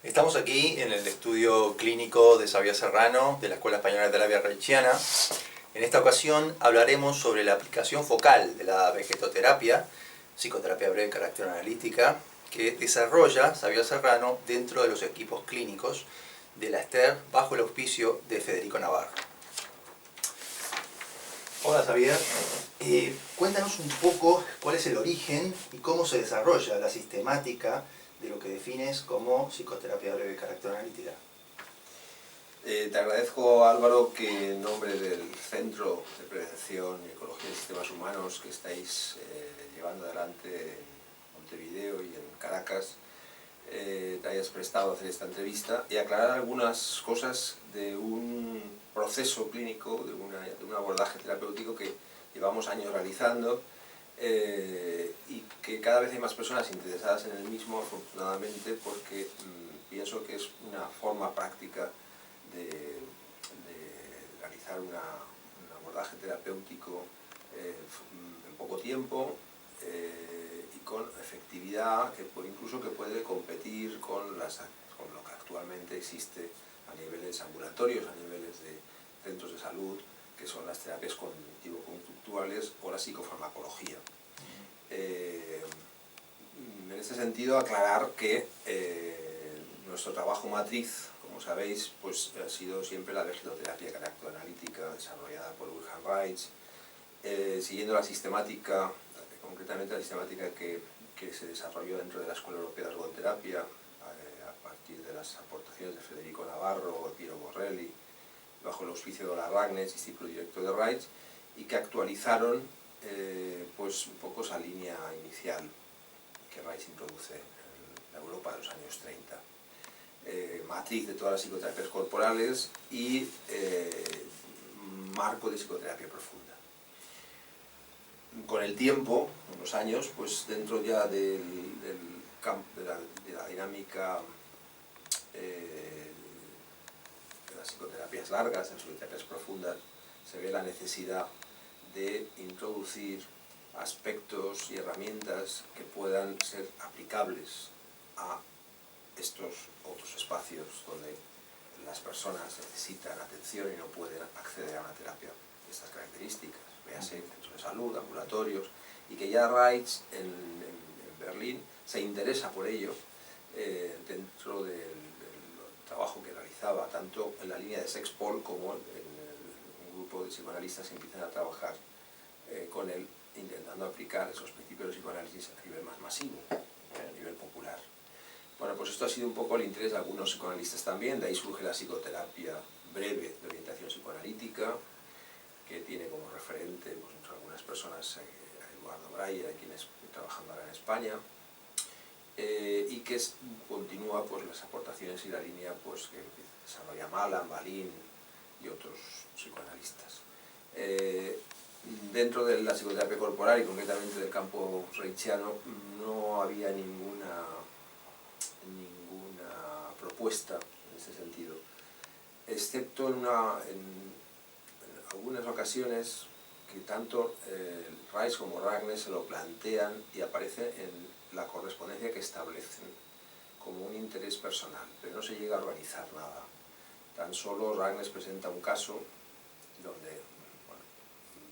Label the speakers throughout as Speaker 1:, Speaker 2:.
Speaker 1: Estamos aquí en el estudio clínico de Xavier Serrano, de la Escuela Española de Terapia Reichiana. En esta ocasión hablaremos sobre la aplicación focal de la vegetoterapia, psicoterapia breve de carácter analítica, que desarrolla Xavier Serrano dentro de los equipos clínicos de la STER bajo el auspicio de Federico Navarro. Hola Xavier, cuéntanos un poco cuál es el origen y cómo se desarrolla la sistemática de lo que defines como psicoterapia breve de carácter analítica.
Speaker 2: Te agradezco, Álvaro, que en nombre del Centro de Prevención y Ecología de Sistemas Humanos que estáis llevando adelante en Montevideo y en Caracas, te hayas prestado a hacer esta entrevista y aclarar algunas cosas de un proceso clínico, de un abordaje terapéutico que llevamos años realizando y que cada vez hay más personas interesadas en el mismo, afortunadamente, porque pienso que es una forma práctica de realizar un abordaje terapéutico en poco tiempo y con efectividad, incluso que puede competir con lo que actualmente existe a niveles ambulatorios, a niveles de centros de salud, que son las terapias cognitivo-conductuales o la psicofarmacología. En este sentido, aclarar que nuestro trabajo matriz, como sabéis, pues ha sido siempre la vegetoterapia de carácter analítica desarrollada por Wilhelm Reich, siguiendo la sistemática, concretamente la sistemática que se desarrolló dentro de la Escuela Europea de Ergoterapia a partir de las aportaciones de Federico Navarro, Piero Borrelli, bajo el auspicio de la Ragnes, discípulo directo de Reich, y que actualizaron pues un poco esa línea inicial que Reich introduce en la Europa de los años 30. Matriz de todas las psicoterapias corporales y marco de psicoterapia profunda. Con el tiempo, con los años, pues dentro ya del campo de la dinámica de las psicoterapías largas, en psicoterapias profundas, se ve la necesidad de introducir aspectos y herramientas que puedan ser aplicables a estos otros espacios donde las personas necesitan atención y no pueden acceder a una terapia de estas características, véase centros de salud, ambulatorios, y que ya Reich en Berlín se interesa por ello dentro del trabajo que realizaba, tanto en la línea de Sexpol como en un grupo de psicoanalistas que empiezan a trabajar con él, intentando aplicar esos principios de psicoanálisis a nivel más masivo, a nivel popular. Bueno, pues esto ha sido un poco el interés de algunos psicoanalistas también, de ahí surge la psicoterapia breve de orientación psicoanalítica, que tiene como referente pues, algunas personas, a Eduardo Breyer, a quienes estoy trabajando ahora en España, y que continúa pues, las aportaciones y la línea pues, que desarrolla Malan, Balin y otros psicoanalistas. Dentro de la psicoterapia corporal y concretamente del campo reichiano no había ninguna propuesta en ese sentido, excepto en algunas ocasiones que tanto Reich como Ragnes se lo plantean y aparece en la correspondencia que establecen como un interés personal, pero no se llega a organizar nada. Tan solo Ragnes presenta un caso donde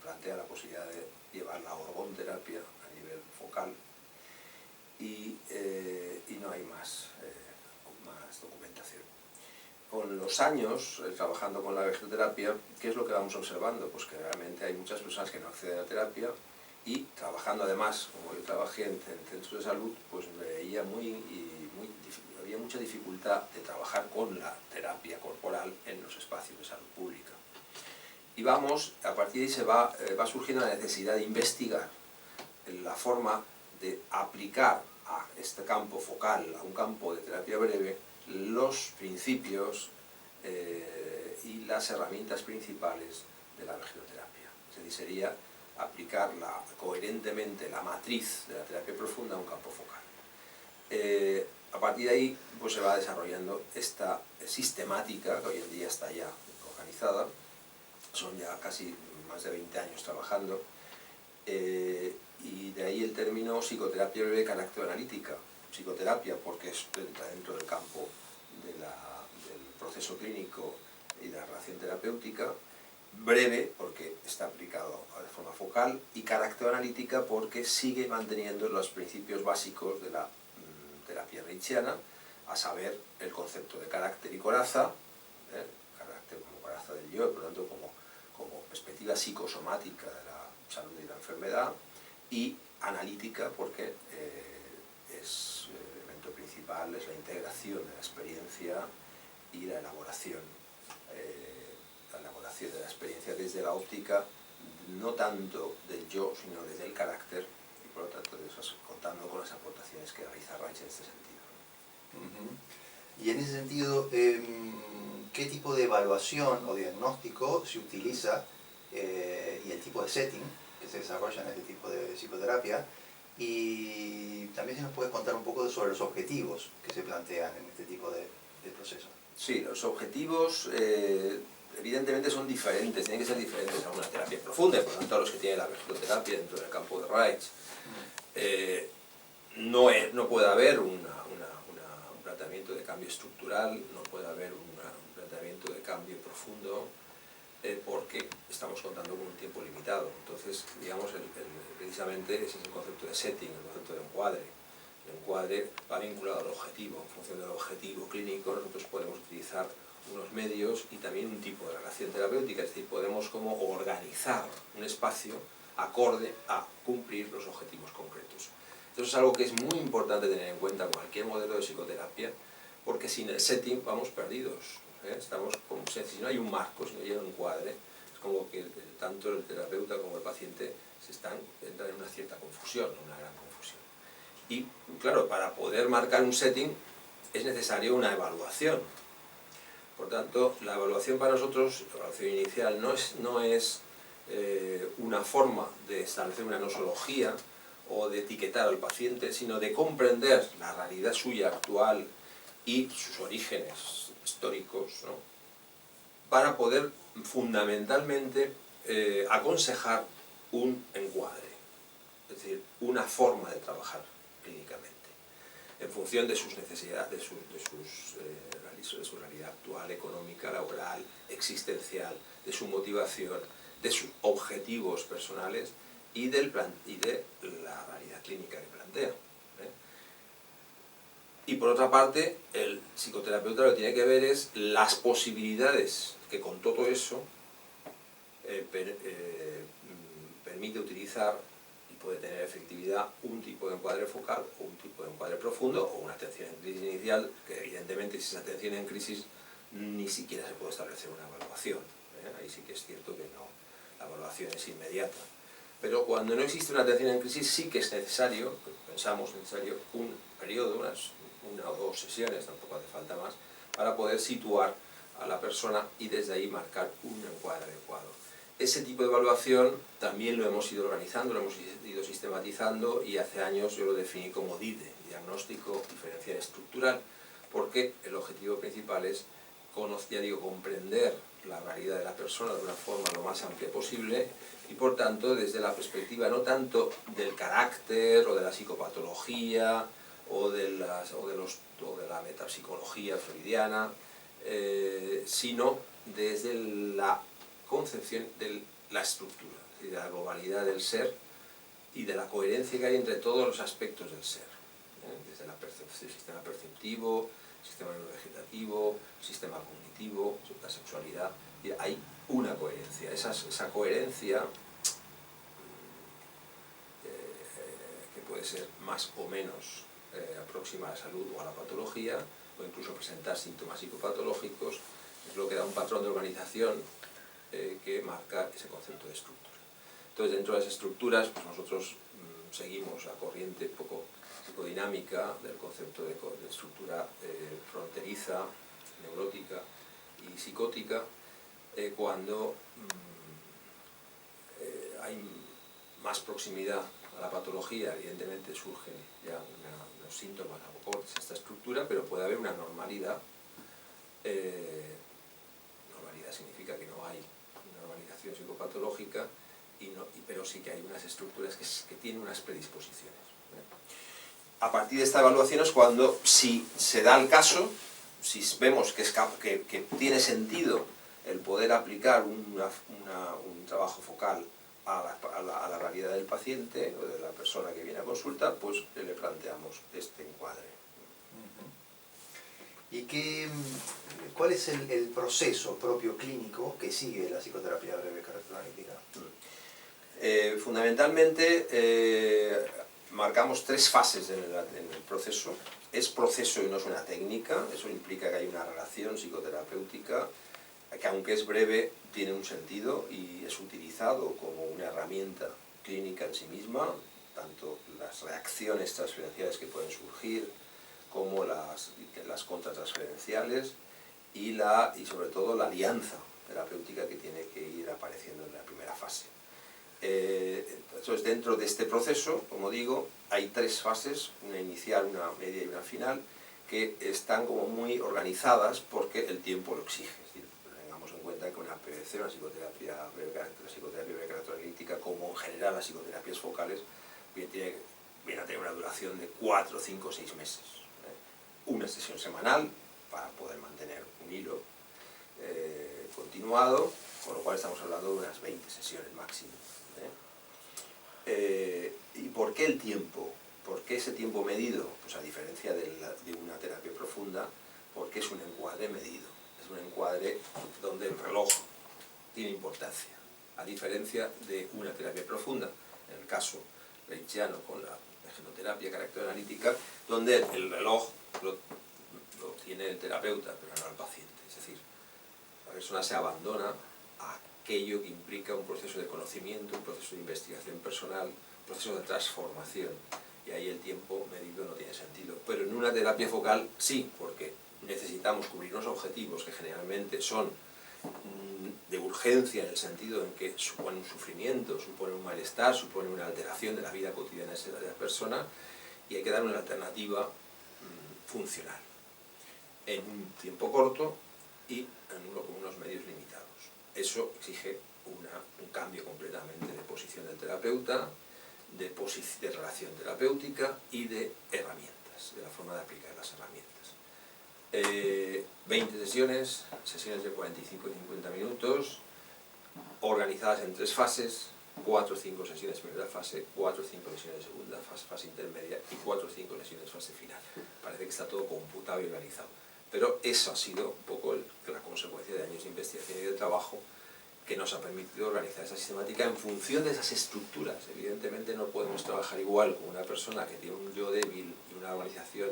Speaker 2: plantea la posibilidad de llevar la orgonterapia a nivel focal y no hay más documentación. Con los años, trabajando con la vegetoterapia, ¿qué es lo que vamos observando? Pues que realmente hay muchas personas que no acceden a terapia y trabajando además, como yo trabajé en centros de salud, pues veía había mucha dificultad de trabajar con la terapia corporal en los espacios de salud pública. Y a partir de ahí va surgiendo la necesidad de investigar la forma de aplicar a este campo focal, a un campo de terapia breve, los principios y las herramientas principales de la vegetoterapia. Es decir, sería aplicar coherentemente la matriz de la terapia profunda a un campo focal. A partir de ahí pues, se va desarrollando esta sistemática, que hoy en día está ya organizada, son ya casi más de 20 años trabajando, y de ahí el término psicoterapia breve de carácter analítica. Psicoterapia porque entra dentro del campo proceso clínico y de la relación terapéutica, breve porque está aplicado de forma focal y carácter analítica porque sigue manteniendo los principios básicos de la terapia reichiana, a saber el concepto de carácter y coraza, carácter como coraza del yo, por lo tanto como perspectiva psicosomática de la salud y la enfermedad, y analítica porque el elemento principal es la integración de la experiencia y la elaboración de la experiencia desde la óptica no tanto del yo, sino desde el carácter, y por lo tanto contando con las aportaciones que realiza Reich en este sentido.
Speaker 1: Y en ese sentido, ¿qué tipo de evaluación o diagnóstico se utiliza y el tipo de setting que se desarrolla en este tipo de psicoterapia? Y también si nos puedes contar un poco sobre los objetivos que se plantean en este tipo de proceso.
Speaker 2: Sí, los objetivos evidentemente son diferentes, tienen que ser diferentes a una terapia profunda, por lo tanto a los que tienen la vegetoterapia dentro del campo de Reich. No puede haber un tratamiento de cambio estructural, no puede haber un tratamiento de cambio profundo, porque estamos contando con un tiempo limitado. Entonces, digamos, precisamente ese es el concepto de setting, el concepto de encuadre. El encuadre va vinculado al objetivo. En función del objetivo clínico, nosotros podemos utilizar unos medios y también un tipo de relación terapéutica, es decir, podemos como organizar un espacio acorde a cumplir los objetivos concretos. Eso es algo que es muy importante tener en cuenta en cualquier modelo de psicoterapia, porque sin el setting vamos perdidos. Estamos como si no hay un marco, si no hay un encuadre, es como que tanto el terapeuta como el paciente entran en una cierta confusión, una gran confusión. Y claro, para poder marcar un setting es necesario una evaluación. Por tanto, la evaluación para nosotros, la evaluación inicial, no es una forma de establecer una nosología o de etiquetar al paciente, sino de comprender la realidad suya actual y sus orígenes históricos, ¿no? Para poder fundamentalmente aconsejar un encuadre, es decir, una forma de trabajar clínicamente, en función de sus necesidades, de su realidad actual, económica, laboral, existencial, de su motivación, de sus objetivos personales y de la realidad clínica que plantea. Y por otra parte, el psicoterapeuta lo que tiene que ver es las posibilidades que con todo eso permite utilizar y puede tener efectividad un tipo de encuadre focal o un tipo de encuadre profundo o una atención en crisis inicial, que evidentemente si esa atención en crisis ni siquiera se puede establecer una evaluación. Ahí sí que es cierto que no, la evaluación es inmediata. Pero cuando no existe una atención en crisis sí que es necesario, pensamos necesario, un periodo, una o dos sesiones, tampoco hace falta más, para poder situar a la persona y desde ahí marcar un encuadre adecuado. Ese tipo de evaluación también lo hemos ido organizando, lo hemos ido sistematizando y hace años yo lo definí como DIDE, diagnóstico diferencial estructural, porque el objetivo principal es comprender la realidad de la persona de una forma lo más amplia posible y por tanto desde la perspectiva no tanto del carácter o de la psicopatología o de la metapsicología freudiana, sino desde la concepción de la estructura, de la globalidad del ser y de la coherencia que hay entre todos los aspectos del ser, desde el sistema perceptivo, sistema neurovegetativo, sistema cognitivo, la sexualidad, y hay una coherencia. Esa coherencia que puede ser más o menos próxima a la salud o a la patología, o incluso presentar síntomas psicopatológicos, es lo que da un patrón de organización que marca ese concepto de estructura. Entonces, dentro de las estructuras, pues nosotros seguimos la corriente un poco psicodinámica del concepto de estructura fronteriza, neurótica y psicótica, cuando hay más proximidad a la patología, evidentemente surgen ya unos síntomas acordes a esta estructura, pero puede haber una normalidad. Normalidad significa que no hay una normalización psicopatológica, pero sí que hay unas estructuras que tienen unas predisposiciones. A partir de esta evaluación es cuando, si se da el caso, si vemos que tiene sentido el poder aplicar un trabajo focal a la realidad del paciente o de la persona que viene a consulta, pues le planteamos este encuadre.
Speaker 1: ¿Y cuál es el proceso propio clínico que sigue la psicoterapia breve característica?
Speaker 2: Fundamentalmente marcamos 3 fases en el proceso. Es proceso y no es una técnica, eso implica que hay una relación psicoterapéutica que, aunque es breve, tiene un sentido y es utilizado como una herramienta clínica en sí misma, tanto las reacciones transferenciales que pueden surgir como las contratransferenciales y sobre todo la alianza terapéutica que tiene que ir apareciendo en la primera fase. Entonces, dentro de este proceso, como digo, hay 3 fases, una inicial, una media y una final, que están como muy organizadas porque el tiempo lo exige. Es decir, tengamos en cuenta que una PBC, una psicoterapia breve carácter analítica, como en general las psicoterapias focales, viene a tener una duración de 4, 5, 6 meses. Una sesión semanal para poder mantener un hilo continuado, con lo cual estamos hablando de unas 20 sesiones máximo. ¿Y por qué el tiempo? ¿Por qué ese tiempo medido? Pues a diferencia de una terapia profunda, porque es un encuadre medido. Es un encuadre donde el reloj tiene importancia. A diferencia de una terapia profunda, en el caso reichiano con la genoterapia caracteroanalítica, donde el reloj lo tiene el terapeuta, pero no el paciente. Es decir, la persona se abandona a aquello que implica un proceso de conocimiento, un proceso de investigación personal, un proceso de transformación. Y ahí el tiempo medido no tiene sentido. Pero en una terapia focal sí, porque necesitamos cubrir unos objetivos que generalmente son de urgencia, en el sentido en que supone un sufrimiento, supone un malestar, supone una alteración de la vida cotidiana de la persona, y hay que dar una alternativa funcional en un tiempo corto y con unos medios limitados. Eso exige un cambio completamente de posición del terapeuta, de relación terapéutica y de herramientas, de la forma de aplicar las herramientas. 20 sesiones de 45 y 50 minutos, organizadas en 3 fases, 4 o 5 sesiones primera fase, 4 o 5 sesiones de segunda fase intermedia y 4 o 5 sesiones fase final. Parece que está todo computado y organizado. Pero eso ha sido un poco la consecuencia de años de investigación y de trabajo que nos ha permitido organizar esa sistemática en función de esas estructuras. Evidentemente no podemos trabajar igual con una persona que tiene un yo débil y una organización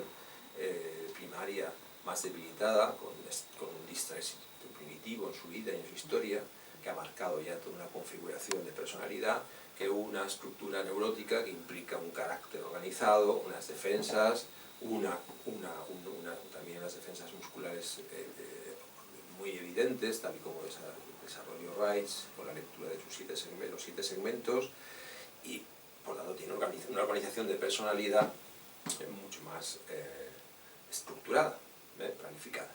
Speaker 2: primaria más debilitada, con un distrés primitivo en su vida y en su historia, que ha marcado ya toda una configuración de personalidad, que una estructura neurótica que implica un carácter organizado, unas defensas, también unas defensas musculares muy evidentes, tal y como desarrolló Reitz con la lectura de sus los 7 segmentos, y por tanto tiene una organización de personalidad mucho más estructurada, planificada.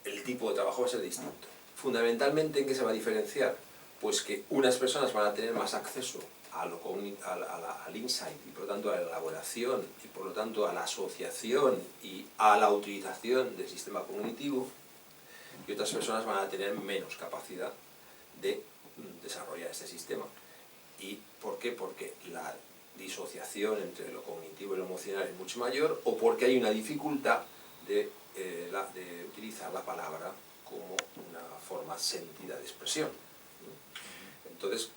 Speaker 2: El tipo de trabajo va a ser distinto. Fundamentalmente, ¿en qué se va a diferenciar? Pues que unas personas van a tener más acceso al insight y por lo tanto a la elaboración y por lo tanto a la asociación y a la utilización del sistema cognitivo, y otras personas van a tener menos capacidad de desarrollar este sistema. ¿Y por qué? Porque la disociación entre lo cognitivo y lo emocional es mucho mayor, o porque hay una dificultad de utilizar la palabra como una forma sentida de expresión. Entonces,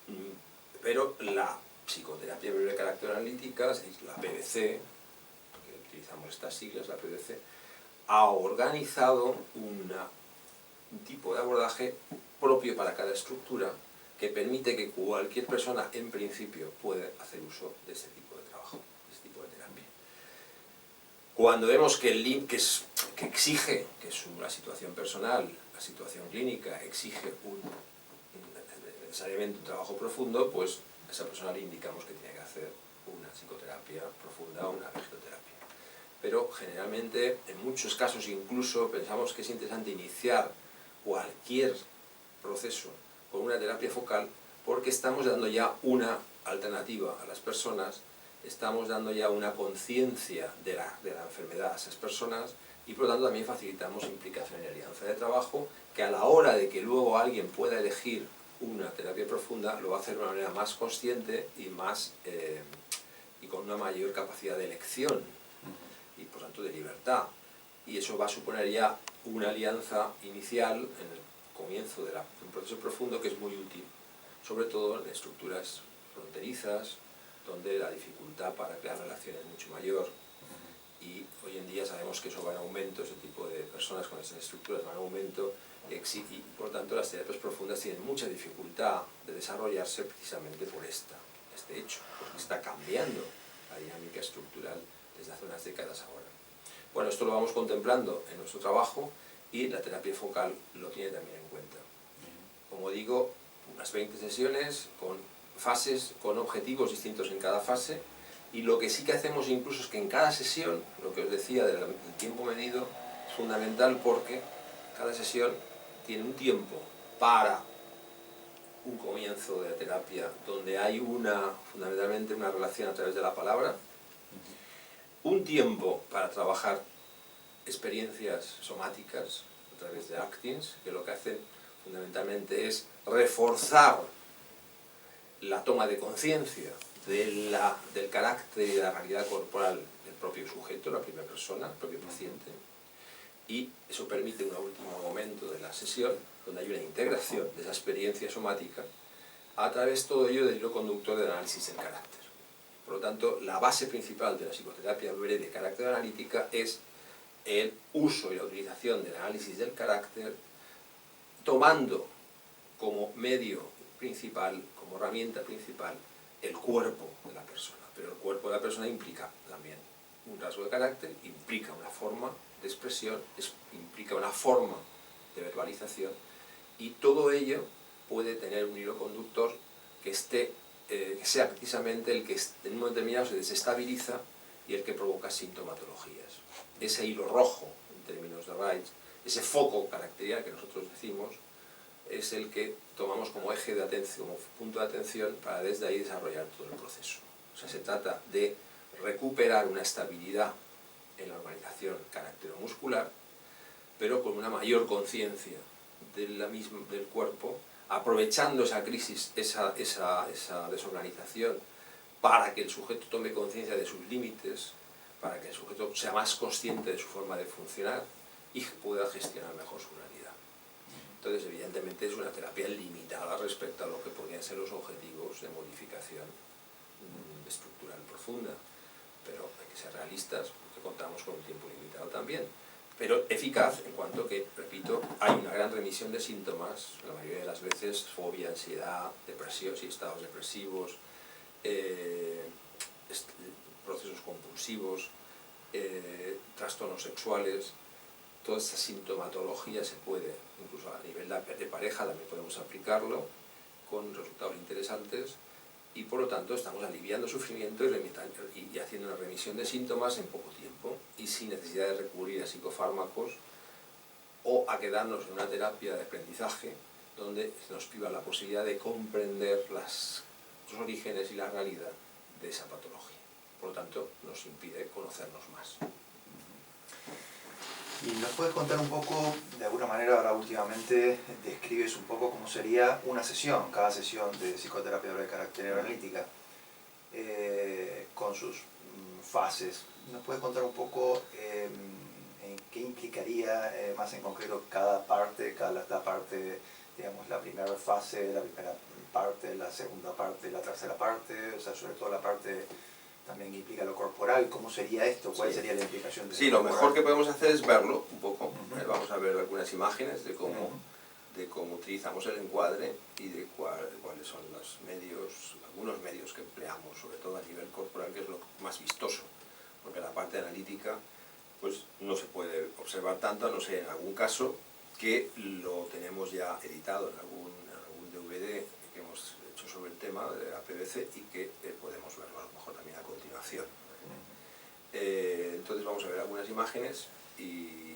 Speaker 2: pero la psicoterapia breve carácter analítica, es decir, la PBC, porque utilizamos estas siglas, la PBC, ha organizado un tipo de abordaje propio para cada estructura que permite que cualquier persona, en principio, puede hacer uso de ese tipo de trabajo, de ese tipo de terapia. Cuando vemos que el link que exige, que es la situación personal, la situación clínica, exige necesariamente un trabajo profundo, pues a esa persona le indicamos que tiene que hacer una psicoterapia profunda o una vegetoterapia. Pero generalmente, en muchos casos incluso, pensamos que es interesante iniciar cualquier proceso con una terapia focal porque estamos dando ya una alternativa a las personas, estamos dando ya una conciencia de la enfermedad a esas personas y por lo tanto también facilitamos implicación y alianza de trabajo, que a la hora de que luego alguien pueda elegir una terapia profunda, lo va a hacer de una manera más consciente y y con una mayor capacidad de elección y por tanto de libertad. Y eso va a suponer ya una alianza inicial en el comienzo de un proceso profundo que es muy útil, sobre todo en estructuras fronterizas, donde la dificultad para crear relaciones es mucho mayor. Y hoy en día sabemos que eso va en aumento, ese tipo de personas con esas estructuras van en aumento, y por lo tanto las terapias profundas tienen mucha dificultad de desarrollarse precisamente por este hecho, porque está cambiando la dinámica estructural desde hace unas décadas ahora. Bueno, esto lo vamos contemplando en nuestro trabajo y la terapia focal lo tiene también en cuenta. Como digo, unas 20 sesiones con fases, con objetivos distintos en cada fase, y lo que sí que hacemos incluso es que en cada sesión, lo que os decía del tiempo medido, es fundamental porque cada sesión tiene un tiempo para un comienzo de terapia donde hay fundamentalmente una relación a través de la palabra, un tiempo para trabajar experiencias somáticas a través de actings, que lo que hacen fundamentalmente es reforzar la toma de conciencia del carácter y de la realidad corporal del propio sujeto, la primera persona, el propio paciente, y eso permite un último momento de la sesión donde hay una integración de esa experiencia somática a través todo ello del hilo conductor del análisis del carácter. Por lo tanto, la base principal de la psicoterapia breve de carácter analítica es el uso y la utilización del análisis del carácter, tomando como medio principal, como herramienta principal, el cuerpo de la persona. Pero el cuerpo de la persona implica también un rasgo de carácter, implica una forma de expresión, implica una forma de verbalización, y todo ello puede tener un hilo conductor que sea precisamente el que en un momento determinado se desestabiliza y el que provoca sintomatologías. Ese hilo rojo, en términos de Reich, ese foco caracterial que nosotros decimos, es el que tomamos como eje de atención, como punto de atención, para desde ahí desarrollar todo el proceso. O sea, se trata de recuperar una estabilidad en la organización caráctero-muscular, pero con una mayor conciencia del cuerpo, aprovechando esa crisis, esa desorganización, para que el sujeto tome conciencia de sus límites, para que el sujeto sea más consciente de su forma de funcionar y pueda gestionar mejor su realidad. Entonces, evidentemente, es una terapia limitada respecto a lo que podrían ser los objetivos de modificación estructural profunda, pero hay que ser realistas porque contamos con un tiempo limitado también, pero eficaz en cuanto que, repito, hay una gran remisión de síntomas, la mayoría de las veces fobia, ansiedad, depresión, sí, estados depresivos, procesos compulsivos, trastornos sexuales. Toda esta sintomatología se puede, incluso a nivel de pareja también podemos aplicarlo con resultados interesantes, y por lo tanto estamos aliviando sufrimiento y haciendo una remisión de síntomas en poco tiempo y sin necesidad de recurrir a psicofármacos o a quedarnos en una terapia de aprendizaje donde nos priva la posibilidad de comprender los orígenes y la realidad de esa patología. Por lo tanto, nos impide conocernos más.
Speaker 1: ¿Y nos puedes contar un poco, de alguna manera ahora últimamente describes un poco cómo sería una sesión, cada sesión de psicoterapia de carácter analítica, con sus fases? ¿Nos puedes contar un poco en qué implicaría más en concreto cada parte, digamos, la primera fase, la primera parte, la segunda parte, la tercera parte, o sea, sobre todo la parte también implica lo corporal? ¿Cómo sería esto? ¿Cuál sería la implicación de
Speaker 2: Sí, lo mejor que podemos hacer es verlo un poco. Vamos a ver algunas imágenes de cómo utilizamos el encuadre y de cuáles son algunos medios que empleamos, sobre todo a nivel corporal, que es lo más vistoso, porque la parte analítica pues no se puede observar tanto, a no ser en algún caso que lo tenemos ya editado en algún DVD que hemos hecho sobre el tema de la PBC y que podemos verlo a lo mejor también a continuación. Entonces vamos a ver algunas imágenes y